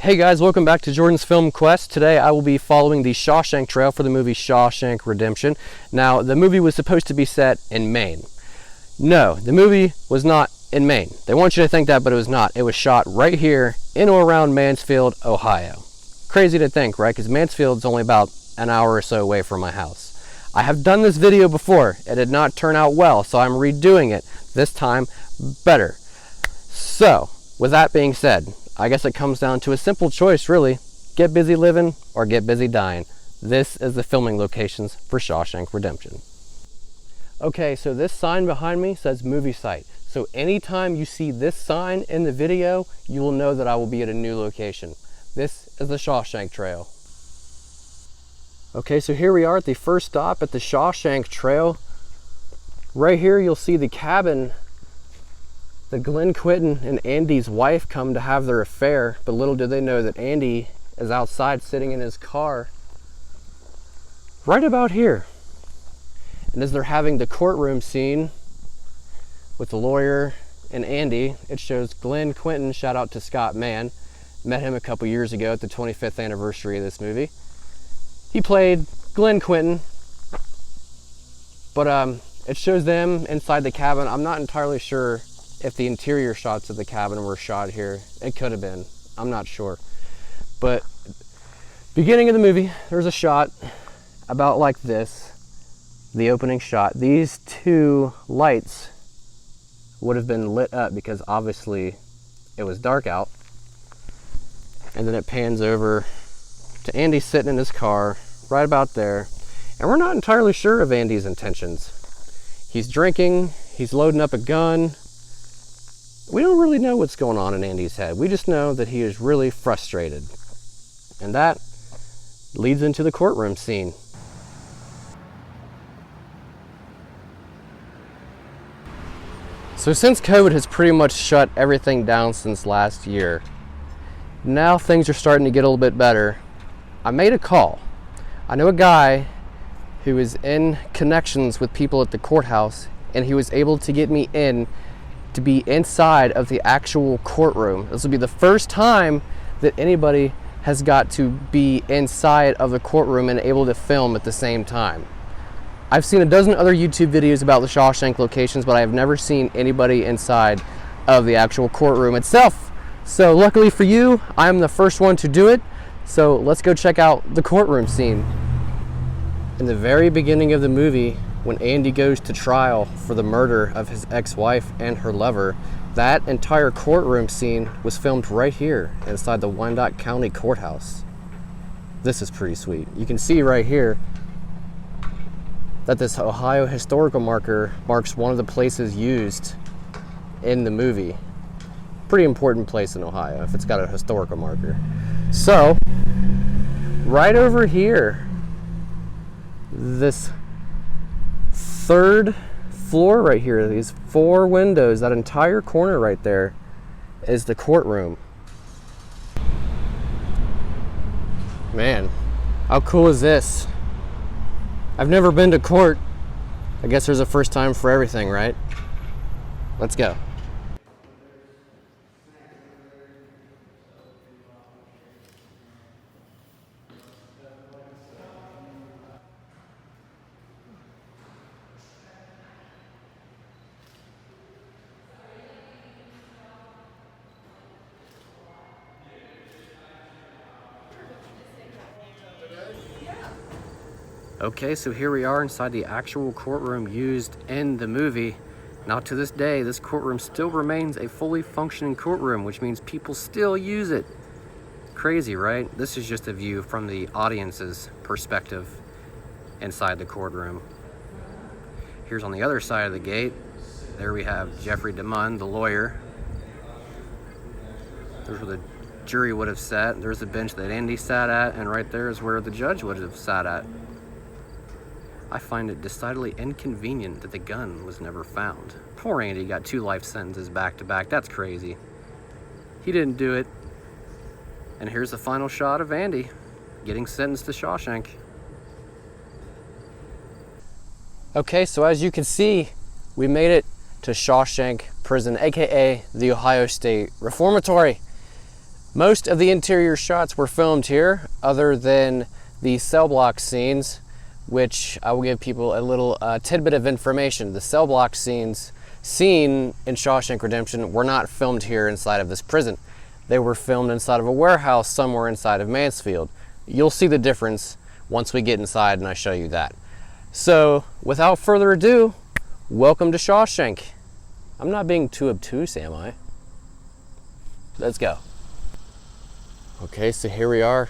Hey guys, welcome back to Jordan's Film Quest. Today I will be following the Shawshank Trail for the movie Shawshank Redemption. Now, the movie was supposed to be set in Maine. No, the movie was not in Maine. They want you to think that, but it was not. It was shot right here in or around Mansfield, Ohio. Crazy to think, right? Because Mansfield's only about an hour or so away from my house. I have done this video before. It did not turn out well, so I'm redoing it. This time, better. So, with that being said, I guess it comes down to a simple choice, really. Get busy living or get busy dying. This is the filming locations for Shawshank Redemption. Okay, so this sign behind me says movie site. So anytime you see this sign in the video, you will know that I will be at a new location. This is the Shawshank Trail. Okay, so here we are at the first stop at the Shawshank Trail. Right here you'll see the cabin that Glenn Quinton and Andy's wife come to have their affair, but little do they know that Andy is outside sitting in his car right about here. And as they're having the courtroom scene with the lawyer and Andy, it shows Glenn Quinton, shout out to Scott Mann, met him a couple years ago at the 25th anniversary of this movie. He played Glenn Quinton, but it shows them inside the cabin. I'm not entirely sure if the interior shots of the cabin were shot here. It could have been, I'm not sure. But beginning of the movie, there's a shot about like this, the opening shot. These two lights would have been lit up because obviously it was dark out. And then it pans over to Andy sitting in his car right about there. And we're not entirely sure of Andy's intentions. He's drinking, he's loading up a gun. We don't really know what's going on in Andy's head. We just know that he is really frustrated. And that leads into the courtroom scene. So since COVID has pretty much shut everything down since last year, now things are starting to get a little bit better. I made a call. I know a guy who is in connections with people at the courthouse, and he was able to get me in to be inside of the actual courtroom. This will be the first time that anybody has got to be inside of the courtroom and able to film at the same time. I've seen a dozen other YouTube videos about the Shawshank locations, but I have never seen anybody inside of the actual courtroom itself. So luckily for you, I'm the first one to do it. So let's go check out the courtroom scene. In the very beginning of the movie, when Andy goes to trial for the murder of his ex-wife and her lover, that entire courtroom scene was filmed right here inside the Wyandotte County Courthouse. This is pretty sweet. You can see right here that this Ohio historical marker marks one of the places used in the movie. Pretty important place in Ohio if it's got a historical marker. So, right over here, this third floor right here, these four windows, that entire corner right there is the courtroom. Man, how cool is this? I've never been to court. I guess there's a first time for everything, right? Let's go. Okay, so here we are inside the actual courtroom used in the movie. Now to this day, this courtroom still remains a fully functioning courtroom, which means people still use it. Crazy, right? This is just a view from the audience's perspective inside the courtroom. Here's on the other side of the gate. There we have Jeffrey DeMunn, the lawyer. There's where the jury would have sat. There's the bench that Andy sat at, and right there is where the judge would have sat at. I find it decidedly inconvenient that the gun was never found. Poor Andy got 2 life sentences back to back. That's crazy. He didn't do it. And here's the final shot of Andy getting sentenced to Shawshank. Okay, so as you can see, we made it to Shawshank Prison, aka the Ohio State Reformatory. Most of the interior shots were filmed here, other than the cell block scenes, which I will give people a little tidbit of information. The cell block scenes seen in Shawshank Redemption were not filmed here inside of this prison. They were filmed inside of a warehouse somewhere inside of Mansfield. You'll see the difference once we get inside and I show you that. So, without further ado, welcome to Shawshank. I'm not being too obtuse, am I? Let's go. Okay, so here we are.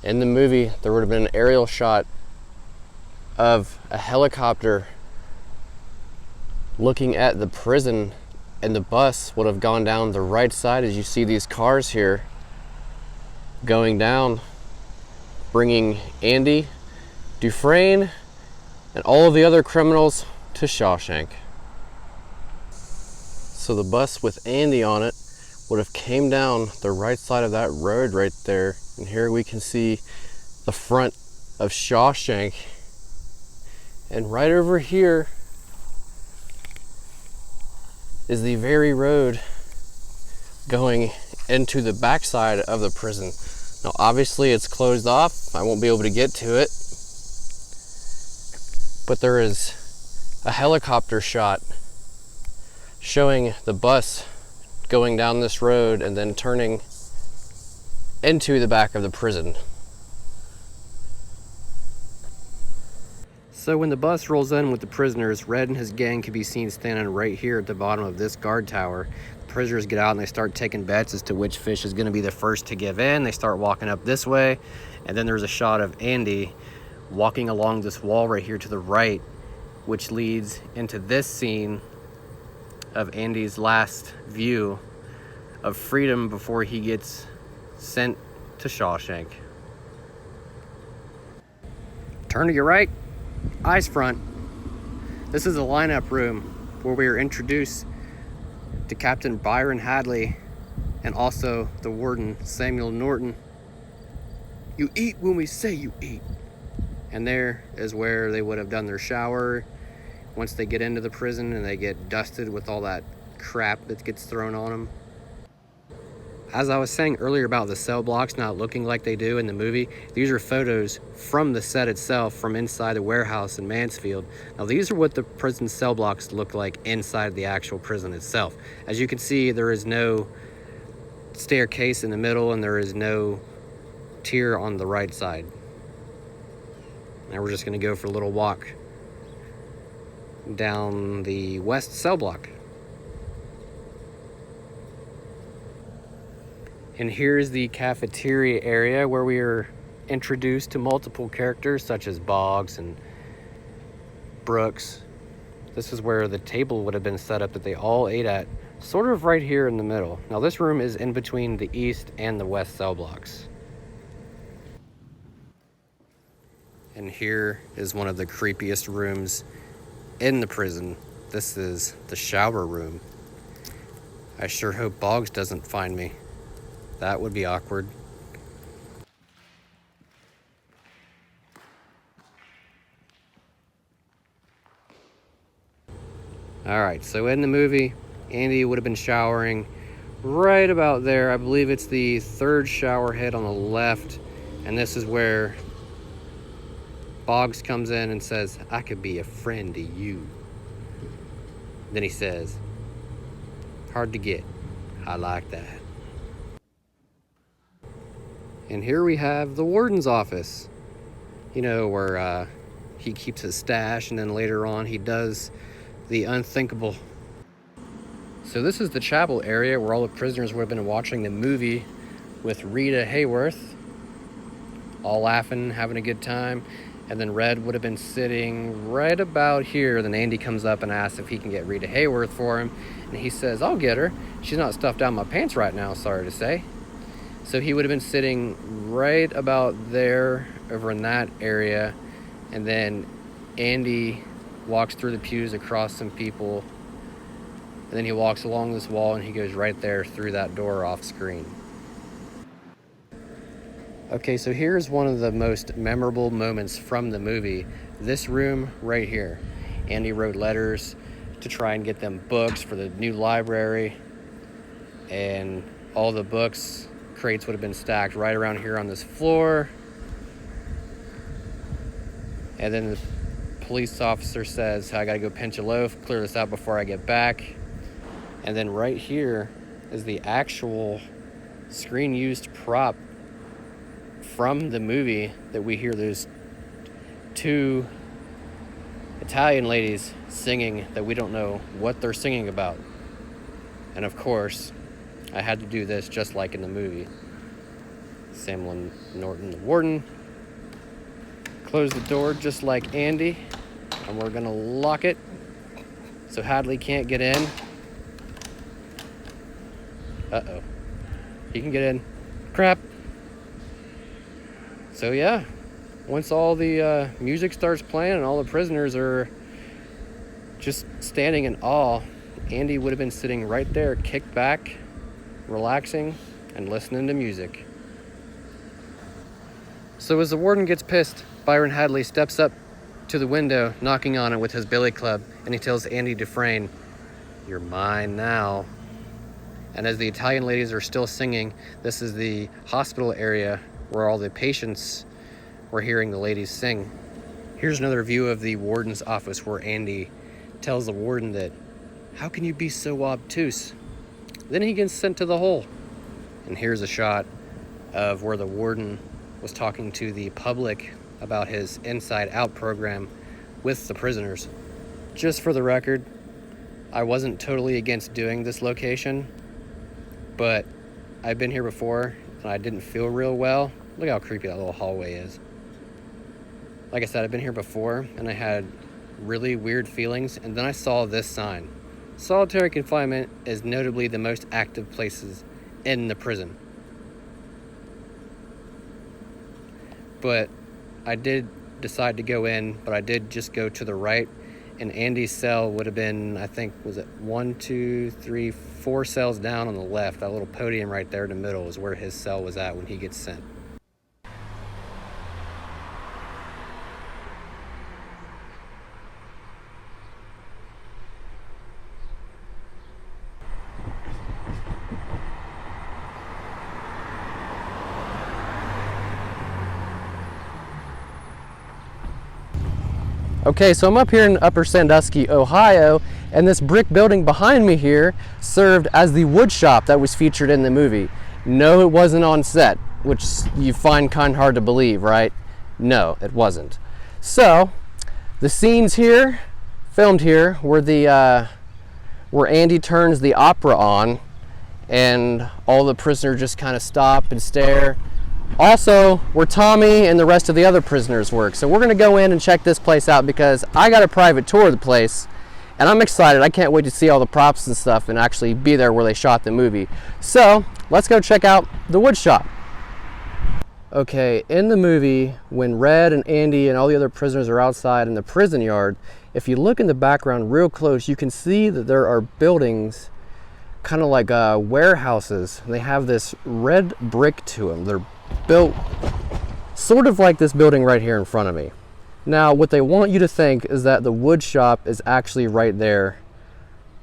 In the movie, there would have been an aerial shot of a helicopter looking at the prison, and the bus would have gone down the right side as you see these cars here going down, bringing Andy Dufresne and all of the other criminals to Shawshank. So the bus with Andy on it would have came down the right side of that road right there, and here we can see the front of Shawshank, and right over here is the very road going into the backside of the prison. Now obviously it's closed off, I won't be able to get to it, but there is a helicopter shot showing the bus going down this road and then turning into the back of the prison. So when the bus rolls in with the prisoners, Red and his gang can be seen standing right here at the bottom of this guard tower. The prisoners get out and they start taking bets as to which fish is going to be the first to give in. They start walking up this way, and then there's a shot of Andy walking along this wall right here to the right, which leads into this scene of Andy's last view of freedom before he gets sent to Shawshank. Turn to your right, eyes front. This is a lineup room where we are introduced to Captain Byron Hadley and also the warden, Samuel Norton. You eat when we say you eat. And there is where they would have done their shower once they get into the prison and they get dusted with all that crap that gets thrown on them. As I was saying earlier about the cell blocks not looking like they do in the movie, these are photos from the set itself, from inside the warehouse in Mansfield. Now these are what the prison cell blocks look like inside the actual prison itself. As you can see, there is no staircase in the middle and there is no tier on the right side. Now we're just going to go for a little walk down the west cell block. And here's the cafeteria area where we are introduced to multiple characters such as Boggs and Brooks. This is where the table would have been set up that they all ate at, sort of right here in the middle. Now this room is in between the east and the west cell blocks. And here is one of the creepiest rooms in the prison. This is the shower room. I sure hope Boggs doesn't find me. That would be awkward. Alright, so in the movie, Andy would have been showering right about there. I believe it's the third shower head on the left. And this is where Boggs comes in and says, "I could be a friend to you." Then he says, "Hard to get. I like that." And here we have the warden's office. You know, where he keeps his stash and then later on he does the unthinkable. So this is the chapel area where all the prisoners would have been watching the movie with Rita Hayworth, all laughing, having a good time. And then Red would have been sitting right about here. Then Andy comes up and asks if he can get Rita Hayworth for him. And he says, "I'll get her. She's not stuffed down my pants right now, sorry to say." So he would have been sitting right about there, over in that area. And then Andy walks through the pews across some people. And then he walks along this wall and he goes right there through that door off screen. Okay, so here's one of the most memorable moments from the movie. This room right here. Andy wrote letters to try and get them books for the new library. And All the books, crates would have been stacked right around here on this floor. And then the police officer says, I gotta go pinch a loaf, clear this out before I get back. And then right here is the actual screen used prop from the movie that we hear those two Italian ladies singing that we don't know what they're singing about. And of course, I had to do this just like in the movie. Samuel Norton, the warden, close the door just like Andy, and we're gonna lock it so Hadley can't get in. Uh-oh. He can get in. Crap. So yeah, once all the music starts playing and all the prisoners are just standing in awe, Andy would have been sitting right there, kicked back, relaxing, and listening to music. So as the warden gets pissed, Byron Hadley steps up to the window, knocking on it with his billy club, and he tells Andy Dufresne, "You're mine now." And as the Italian ladies are still singing, this is the hospital area where all the patients were hearing the ladies sing. Here's another view of the warden's office where Andy tells the warden that, how can you be so obtuse? Then he gets sent to the hole. And here's a shot of where the warden was talking to the public about his Inside Out program with the prisoners. Just for the record, I wasn't totally against doing this location, but I've been here before and I didn't feel real well. Look how creepy that little hallway is. Like I said, I've been here before and I had really weird feelings, and then I saw this sign. Solitary confinement is notably the most active places in the prison. But I did decide to go in, but I did just go to the right, and Andy's cell would have been, I think, was it 1, 2, 3, 4 cells down on the left. That little podium right there in the middle is where his cell was at when he gets sent. Okay, so I'm up here in Upper Sandusky, Ohio, and this brick building behind me here served as the wood shop that was featured in the movie. No, it wasn't on set, which you find kind of hard to believe, right? No, it wasn't. So, the scenes here, filmed here, were where Andy turns the opera on, and all the prisoners just kind of stop and stare. Also, where Tommy and the rest of the other prisoners work. So we're going to go in and check this place out because I got a private tour of the place and I'm excited. I can't wait to see all the props and stuff and actually be there where they shot the movie. So let's go check out the wood shop. Okay, in the movie, when Red and Andy and all the other prisoners are outside in the prison yard, if you look in the background real close, you can see that there are buildings kind of like warehouses. They have this red brick to them. They're built sort of like this building right here in front of me. Now, what they want you to think is that the wood shop is actually right there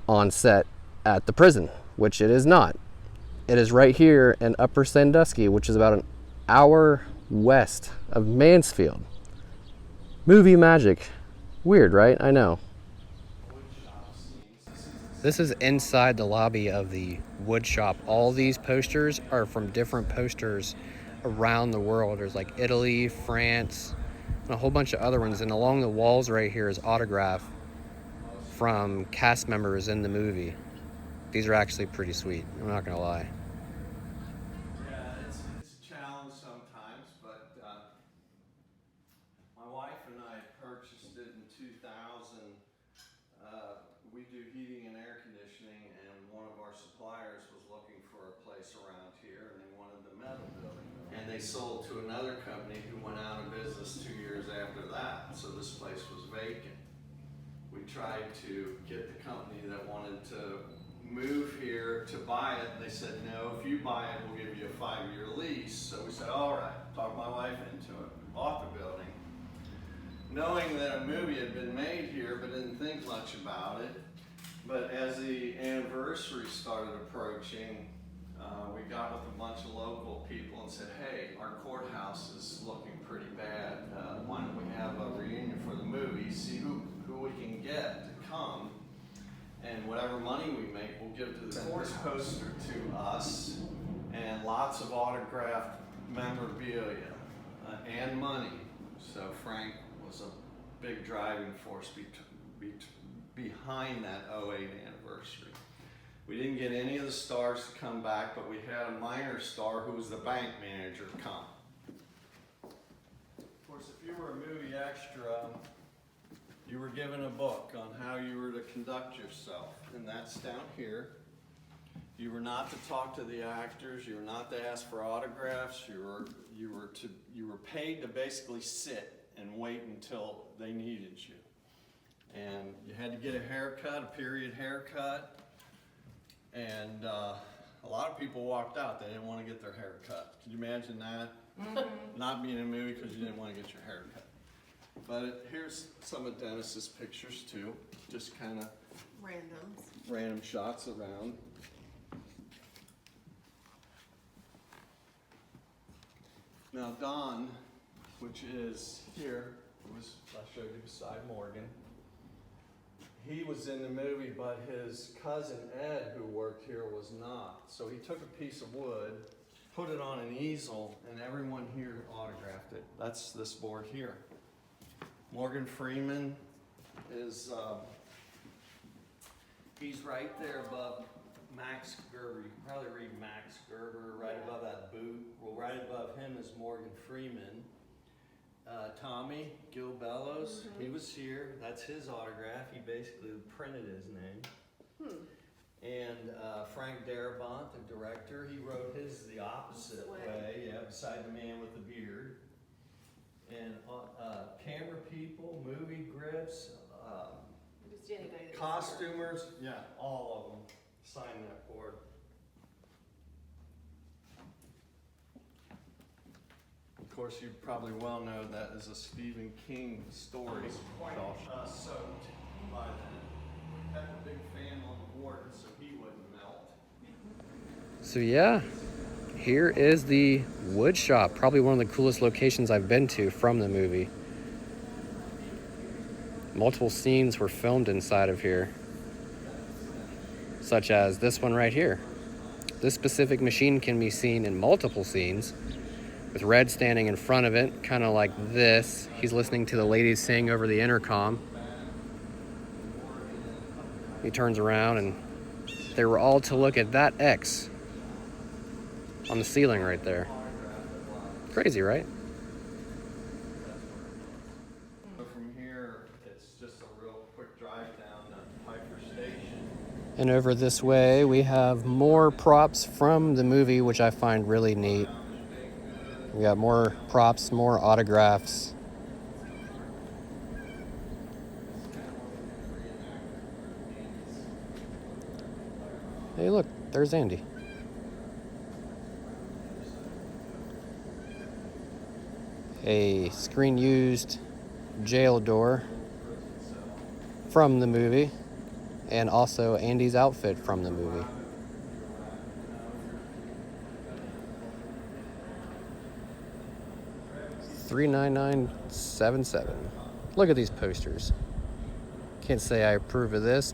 on set at the prison, which it is not. It is right here in Upper Sandusky, which is about an hour west of Mansfield. Movie magic. Weird, right? I know. This is inside the lobby of the wood shop. All these posters are from different posters around the world. There's like Italy, France, and a whole bunch of other ones. And along the walls right here is autograph from cast members in the movie. These are actually pretty sweet, I'm not gonna lie. Yeah, it's a challenge sometimes, but my wife and I purchased it in 2000. We do heating and air conditioning, and one of our suppliers was looking for a place around here, and they wanted the metal building. And they sold to another company who went out of business 2 years after that, so this place was vacant. We tried to get the company that wanted to move here to buy it, and they said, no, if you buy it, we'll give you a 5-year lease. So we said, all right, talked my wife into it. We bought the building, knowing that a movie had been made here, but didn't think much about it. But as the anniversary started approaching, we and said, hey, our courthouse is looking pretty bad. Why don't we have a reunion for the movie, see who we can get to come, and whatever money we make, we'll give to the courthouse. This poster to us, and lots of autographed memorabilia and money. So Frank was a big driving force behind that '08 anniversary. We didn't get any of the stars to come back, but we had a minor star who was the bank manager come. Of course, if you were a movie extra, you were given a book on how you were to conduct yourself, and that's down here. You were not to talk to the actors. You were not to ask for autographs. You were paid to basically sit and wait until they needed you. And you had to get a haircut, a period haircut. And a lot of people walked out. They didn't want to get their hair cut. Can you imagine that? Mm-hmm. Not being in a movie because you didn't want to get your hair cut. But here's some of Dennis's pictures too. Just kind of random shots around. Now Don, which is here, I showed you beside Morgan. He was in the movie, but his cousin Ed, who worked here, was not. So he took a piece of wood, put it on an easel, and everyone here autographed it. That's this board here. Morgan Freeman is, he's right there above Max Gerber. You can probably read Max Gerber right above that boot. Well, right above him is Morgan Freeman. Tommy, Gil Bellows, he was here. That's his autograph. He basically printed his name. And Frank Darabont, the director, he wrote his the opposite way, yeah, beside the man with the beard. And camera people, movie grips, costumers, yeah, all of them signed that board. Of course, you probably well know that is a Stephen King story. It's quite soaked by then. Had a big fan on the warden so he wouldn't melt. So yeah, here is the wood shop. Probably one of the coolest locations I've been to from the movie. Multiple scenes were filmed inside of here, such as this one right here. This specific machine can be seen in multiple scenes, with Red standing in front of it, kind of like this. He's listening to the ladies sing over the intercom. He turns around and they were all to look at that X on the ceiling right there. Crazy, right? From here, it's just a real quick drive down to Piper Station. And over this way, we have more props from the movie, which I find really neat. We got more props, more autographs. Hey, look, there's Andy. A screen-used jail door from the movie, and also Andy's outfit from the movie. $399.77. Look at these posters. Can't say I approve of this.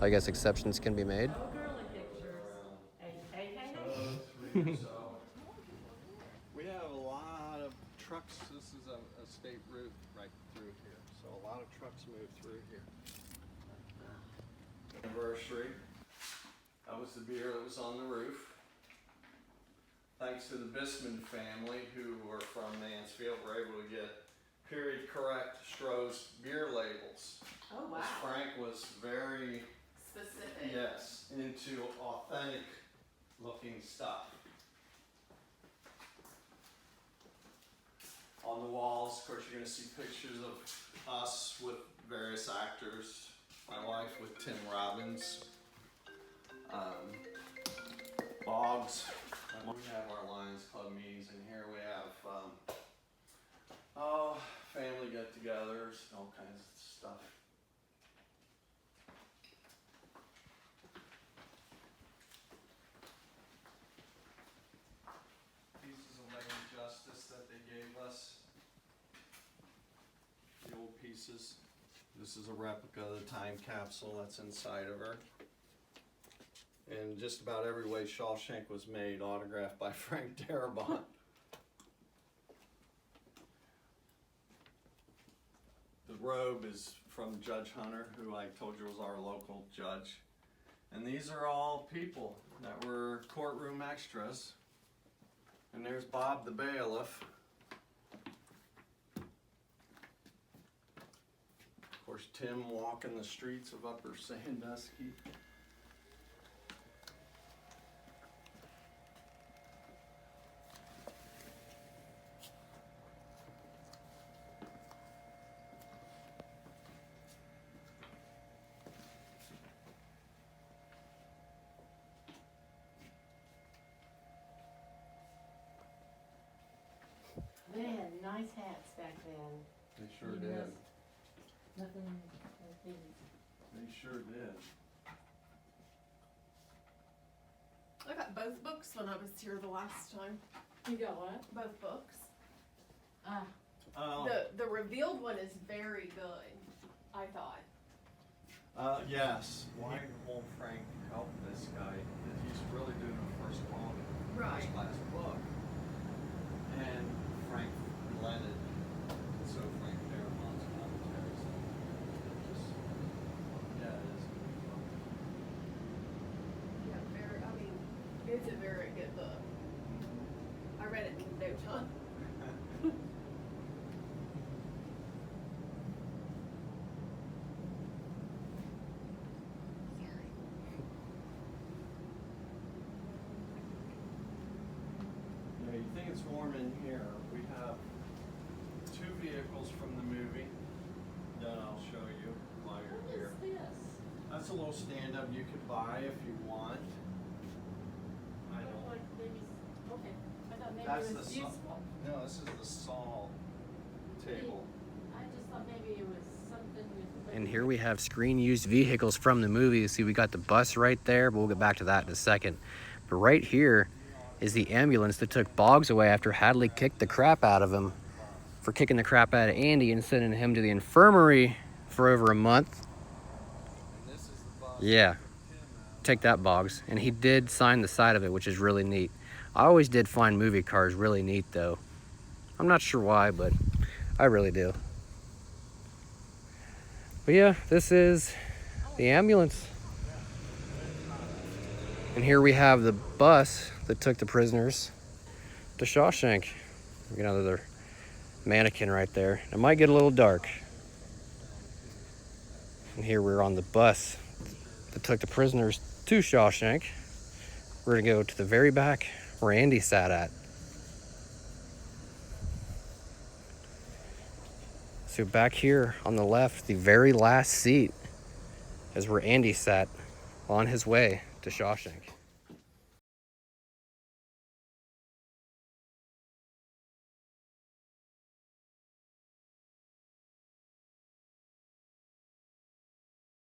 I guess exceptions can be made. We have a lot of trucks. This is a state route right through here. So a lot of trucks move through here. Anniversary. That was the beer that was on the roof. Thanks to the Bisman family, who were from Mansfield, were able to get period correct Stroh's beer labels. Oh, wow. Frank was very specific. Yes, into authentic looking stuff. On the walls, of course, you're going to see pictures of us with various actors. My wife with Tim Robbins. Boggs. We have our Lions Club meetings, and here we have family get-togethers, all kinds of stuff. These pieces. This is a replica of the time capsule that's inside of her. In just about every way Shawshank was made, autographed by Frank Darabont. The robe is from Judge Hunter, who I told you was our local judge. And these are all people that were courtroom extras. And there's Bob the bailiff. Of course, Tim walking the streets of Upper Sandusky. They had nice hats back then. They sure did. Nothing like these. They sure did. I got both books when I was here the last time. You got what? Both books. Oh. The revealed one is very good, I thought. Yes. Why won't Frank help this guy? He's really doing a first class book. And Frank relented. So Frank Darabont's commentary. So just, yeah, it is. Yeah, it's a very good book. I read it in no time. Yeah, you think it's warm in here. We have 2 vehicles from the movie that I'll show you while you're What here. is this? That's a little stand-up you could buy if you want. I don't. Like maybe, okay. I thought maybe That's it the was saw. useful. No, this is the saw table. I just thought maybe it was something with. And here we have screen used vehicles from the movie. See, we got the bus right there, but we'll get back to that in a second. But right here is the ambulance that took Boggs away after Hadley kicked the crap out of him for kicking the crap out of Andy and sending him to the infirmary for over a month. And this is the bus. Yeah, take that, Boggs. And he did sign the side of it, which is really neat. I always did find movie cars really neat, though. I'm not sure why, but I really do. But yeah, this is the ambulance. And here we have the bus that took the prisoners to Shawshank. We got another mannequin right there. It might get a little dark. And here we're on the bus that took the prisoners to Shawshank. We're gonna go to the very back where Andy sat at. So back here on the left, the very last seat is where Andy sat on his way to Shawshank.